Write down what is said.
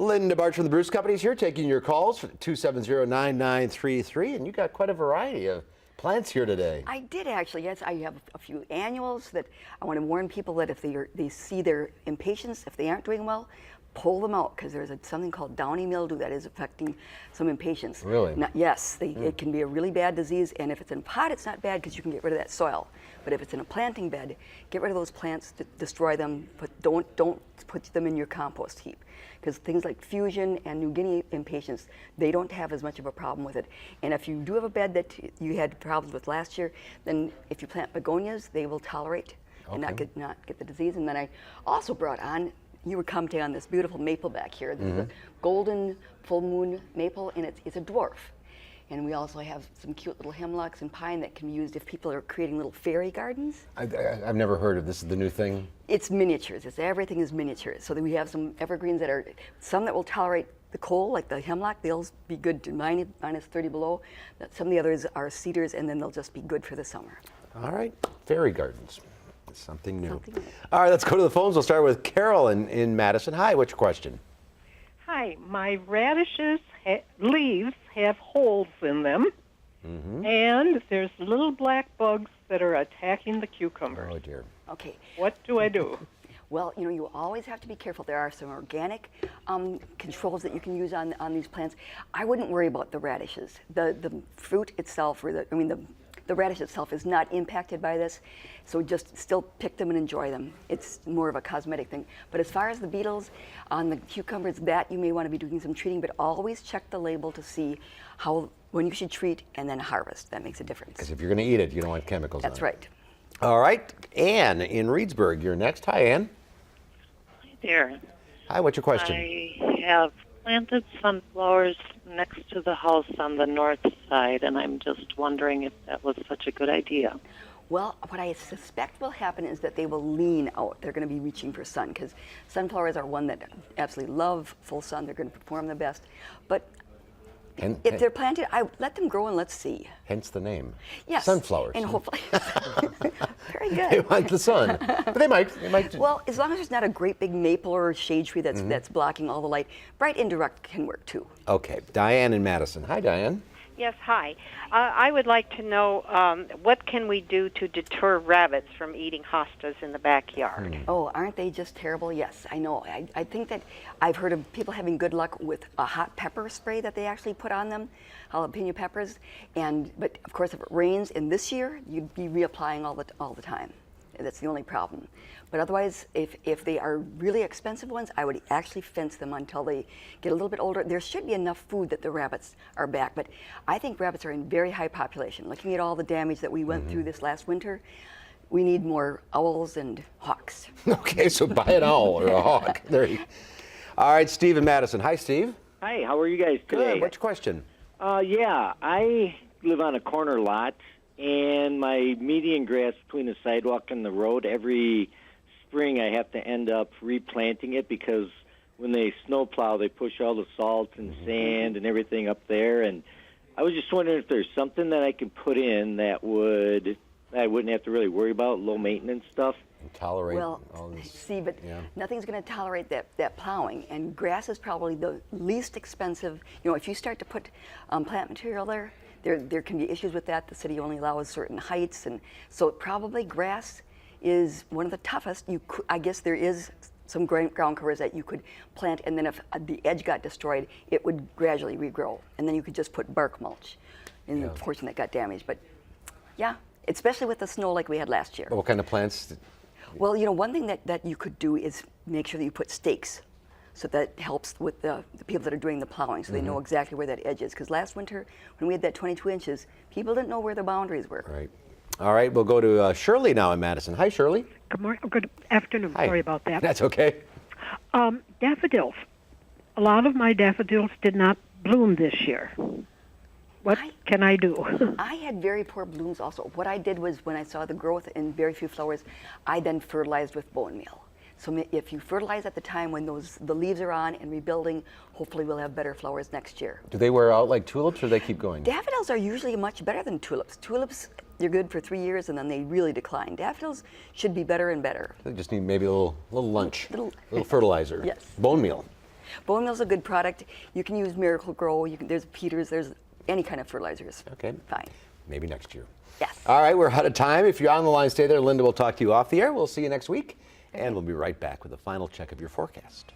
Linda Barcz from the Barcz Company is here taking your calls for 270-9933, and you got quite a variety of plants here today. I did actually, yes. I have a few annuals that I want to warn people that if they see their impatiens, if they aren't doing well, pull them out because there's something called downy mildew that is affecting some impatiens. Really? Yes, it can be a really bad disease, and if it's in a pot, it's not bad because you can get rid of that soil. But if it's in a planting bed, get rid of those plants, destroy them, but don't put them in your compost heap. Because things like fusion and New Guinea impatiens, they don't have as much of a problem with it. And if you do have a bed that you had problems with last year, then if you plant begonias, they will tolerate and not get the disease. And then I also brought on, you were commenting on this beautiful maple back here. This is a golden full moon maple, and it's a dwarf. And we also have some cute little hemlocks and pine that can be used if people are creating little fairy gardens. I've never heard of this. Is the new thing? It's miniatures. Everything is miniatures. So that we have some evergreens that are, some that will tolerate the cold, like the hemlock. They'll be good to minus 30 below. Some of the others are cedars, and then they'll just be good for the summer. All right, fairy gardens. Something new. All right, let's go to the phones. We'll start with Carol in Madison. Hi, what's your question? Hi, my radishes leaves have holes in them, and there's little black bugs that are attacking the cucumbers. Oh dear. Okay. What do I do? Well, you always have to be careful. There are some organic controls that you can use on these plants. I wouldn't worry about the radishes. The fruit itself, or the radish itself is not impacted by this, so just still pick them and enjoy them. It's more of a cosmetic thing. But as far as the beetles on the cucumbers, that you may want to be doing some treating, but always check the label to see when you should treat and then harvest. That makes a difference. Because if you're going to eat it, you don't want chemicals on it. That's right. All right, Ann in Reedsburg, you're next. Hi, Ann. Hi there. Hi, what's your question? I have planted sunflowers next to the house on the north side, and I'm just wondering if that was such a good idea. Well, what I suspect will happen is that they will lean out. They're going to be reaching for sun, because sunflowers are one that absolutely love full sun. They're going to perform the best. But if they're planted, I let them grow and let's see. Hence the name. Yes. Sunflowers. And hopefully, very good. They want the sun, but they might. Well, as long as there's not a great big maple or shade tree that's blocking all the light, bright indirect can work too. Okay, Diane in Madison. Hi, Diane. Yes, hi. I would like to know what can we do to deter rabbits from eating hostas in the backyard? Oh, aren't they just terrible? Yes, I know. I think that I've heard of people having good luck with a hot pepper spray that they actually put on them, jalapeno peppers. But of course, if it rains, and this year you'd be reapplying all the time. That's the only problem. But otherwise, if they are really expensive ones, I would actually fence them until they get a little bit older. There should be enough food that the rabbits are back. But I think rabbits are in very high population. Looking at all the damage that we went through this last winter, we need more owls and hawks. Okay, so buy an owl or a hawk. There you go. All right, Steve in Madison. Hi, Steve. Hi, how are you guys today? Good. What's your question? Yeah, I live on a corner lot, and my median grass between the sidewalk and the road, every spring I have to end up replanting it because when they snowplow, they push all the salt and sand and everything up there. And I was just wondering if there's something that I could put in that I wouldn't have to really worry about, low maintenance stuff. Tolerate well, all this. See, but nothing's going to tolerate that plowing, and grass is probably the least expensive. If you start to put plant material there can be issues with that. The city only allows certain heights, and so probably grass is one of the toughest. I guess there is some ground covers that you could plant, and then if the edge got destroyed, it would gradually regrow, and then you could just put bark mulch in the portion that got damaged. But yeah, especially with the snow like we had last year. What kind of plants? Well, one thing that you could do is make sure that you put stakes, so that helps with the people that are doing the plowing, so they know exactly where that edge is. Because last winter, when we had that 22 inches, people didn't know where the boundaries were. Right. All right, we'll go to Shirley now in Madison. Hi, Shirley. Good morning. Good afternoon. Hi. Sorry about that. That's okay. Daffodils. A lot of my daffodils did not bloom this year. What can I do? I had very poor blooms also. What I did was, when I saw the growth in very few flowers, I then fertilized with bone meal. So if you fertilize at the time when the leaves are on and rebuilding, hopefully we'll have better flowers next year. Do they wear out like tulips, or do they keep going? Daffodils are usually much better than tulips. Tulips, they're good for 3 years and then they really decline. Daffodils should be better and better. They just need maybe a little lunch, a little fertilizer. Yes. Bone meal. Bone meal's a good product. You can use Miracle Grow. There's Peters. There's any kind of fertilizers. Okay. Fine. Maybe next year. Yes. All right, we're out of time. If you're on the line, stay there. Linda will talk to you off the air. We'll see you next week. And we'll be right back with a final check of your forecast.